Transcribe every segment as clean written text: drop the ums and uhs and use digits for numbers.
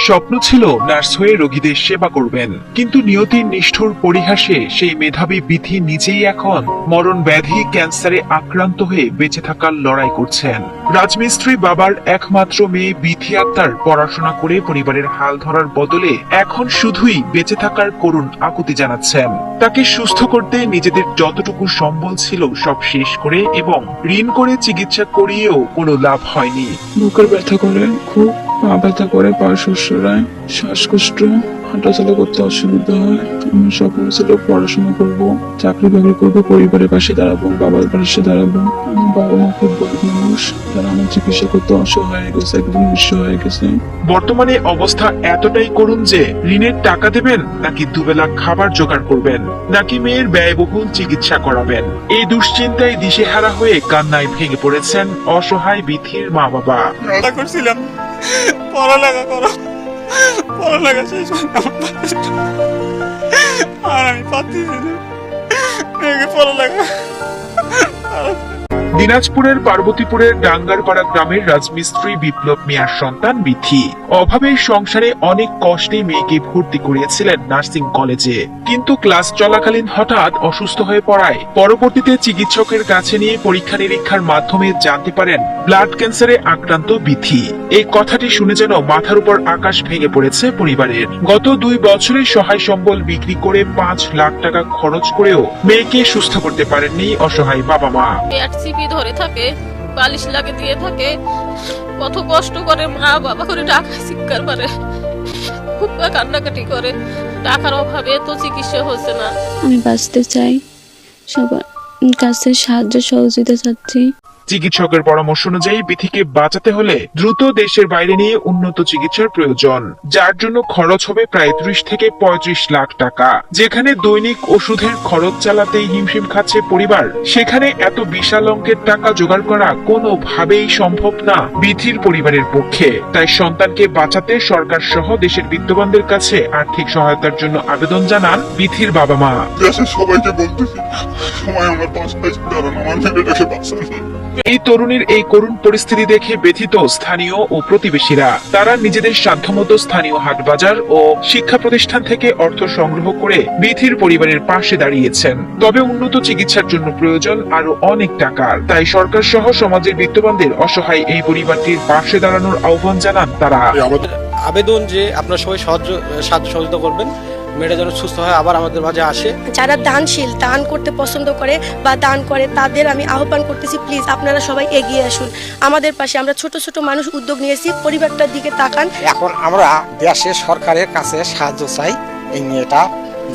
স্বপ্ন ছিল নার্স হয়ে রোগীদের সেবা করবেন, কিন্তু নিয়তির নিষ্ঠুর পরিহাসে সেই মেধাবী বিথি নিজেই এখন মরণ ব্যাধি ক্যান্সারে আক্রান্ত হয়ে বেঁচে থাকার লড়াই করছেন। রাজমিস্ত্রি বাবার একমাত্র মেয়ে বিথি আক্তার পড়াশোনা করে পরিবারের হাল ধরার বদলে এখন শুধুই বেঁচে থাকার করুণ আকুতি জানাচ্ছেন। তাকে সুস্থ করতে নিজেদের যতটুকু সম্বল ছিল সব শেষ করে এবং ঋণ করে চিকিৎসা করিয়েও কোনো লাভ হয়নি। বুকের ব্যথা করে, খুব পা ব্যথা করে, পা শুষরায়, শ্বাসকষ্ট, হাঁটাচলা করতে অসুবিধা হয়। আমার স্বপ্ন ছিল পড়াশোনা করব, চাকরি বাকরি করবো, পরিবারের পাশে দাঁড়াবো, বাবার পাশে দাঁড়াবো। আমার বাবা মা খুব গরিব মানুষ, তারা আমার চিকিৎসা করতে অসহায় হয়ে গেছে, একদম নিঃস্ব হয়ে গেছে। বর্তমানে অবস্থা এতটাই করুণ যে ঋণের টাকা দেবেন নাকি দুবেলা খাবার জোগাড় করবেন, নাকি মেয়ের ব্যয়বহুল চিকিৎসা করাবেন, এই দুশ্চিন্তায় দিশেহারা হয়ে কান্নায় ভেঙে পড়েছেন অসহায় বিথির মা বাবা। আশা করছিলাম পড়ালেখা করো, পড়ালেখা শেষ আর আমি পাচ্ছি না মেয়েকে পড়ালেখা। দিনাজপুরের পার্বতীপুরের ডাঙ্গারপাড়া গ্রামের রাজমিস্ত্রি বিপ্লব মিয়ার সন্তান বিথি অভাবের সংসারে অনেক কষ্টে মেয়েকে ভর্তি করিয়েছিলেন নার্সিং কলেজে, কিন্তু ক্লাস চলাকালীন হঠাৎ অসুস্থ হয়ে পড়ায় পরবর্তীতে চিকিৎসকের কাছে নিয়ে পরীক্ষা নিরীক্ষার মাধ্যমে জানতে পারেন ব্লাড ক্যান্সারে আক্রান্ত বিথি। এই কথাটি শুনে যেন মাথার উপর আকাশ ভেঙে পড়েছে পরিবারের। গত 2 বছরে সহায় সম্বল বিক্রি করে 5 লাখ টাকা খরচ করেও মেয়েকে সুস্থ করতে পারেননি অসহায় বাবা মা। ধরে থাকে, বালিশ লাগে দিয়ে থাকে, কত কষ্ট করে মা বাবা করে টাকা শিক্ষার পারে, খুব কান্নাকাটি করে। টাকার অভাবে তো চিকিৎসা হচ্ছে না। আমি বাঁচতে চাই, সবার কাছে সাহায্য সহযোগিতা চাচ্ছি। চিকিৎসকের পরামর্শ অনুযায়ী বিথিকে বাঁচাতে হলে দ্রুত দেশের বাইরে নিয়ে উন্নত চিকিৎসার প্রয়োজন, যার জন্য খরচ হবে প্রায় 30 থেকে 35 লাখ টাকা। যেখানে দৈনিক ওষুধের খরচ চালাতেই হিমশিম খাচ্ছে পরিবার, সেখানে এত বিশাল অঙ্কের টাকা জোগাড় করা কোনোভাবেই সম্ভব না বিথির পরিবারের পক্ষে। তাই সন্তানকে বাঁচাতে সরকার সহ দেশের বিত্তবানদের কাছে আর্থিক সহায়তার জন্য আবেদন জানান বিথির বাবা মা। দেশের সবাইকে বলতেছি, সময় আমার পাশে দাঁড়ান, আমার মেয়েটাকে বাঁচান। এই তরুণীর এই করুণ পরিস্থিতি দেখে ব্যথিত স্থানীয় ও প্রতিবেশীরা। তারা নিজেদের সাধ্যমতো স্থানীয় হাটবাজার ও শিক্ষা প্রতিষ্ঠান থেকে অর্থ সংগ্রহ করে বিথির পরিবারের পাশে দাঁড়িয়েছেন। তবে উন্নত চিকিৎসার জন্য প্রয়োজন আরো অনেক টাকার। তাই সরকার সহ সমাজের বিত্তবানদের অসহায় এই পরিবারটির পাশে দাঁড়ানোর আহ্বান জানান তারা। আবেদন যে আপনারা সবাই সাহায্য সহযোগিতা করবেন, মেয়েটা যেন সুস্থ হয়, আবার আমাদের মাঝে আসে। যারা দানশীল, দান করতে পছন্দ করে বা দান করে, তাদের আমি আহ্বান করতেছি, প্লিজ আপনারা সবাই এগিয়ে আসুন আমাদের পাশে। আমরা ছোট ছোট মানুষ উদ্যোগ নিয়েছি, পরিবারটার দিকে তাকান। এখন আমরা দেশের সরকারের কাছে সাহায্য চাই, এই মেয়েটা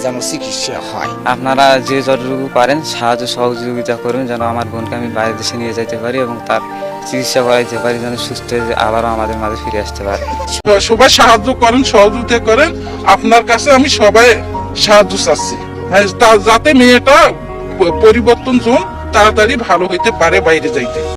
যেন চিকিৎসা হয়। আপনারা যে যতটুকু পারেন সাহায্য সহযোগিতা করুন, যেন আমার বোনকে আমি বাইরের দেশে নিয়ে যেতে পারি এবং তার চিকিৎসা করাইতে পারি, যেন সুস্থ হয়ে আবারও আমাদের মাঝে ফিরে আসতে পারে। সবাই সাহায্য করেন, সহযোগিতা করেন। আপনার কাছে আমি সবাই সাহায্য চাচ্ছি, যাতে মেয়েটা পরিবর্তন তাড়াতাড়ি ভালো হইতে পারে বাইরে যাইতে।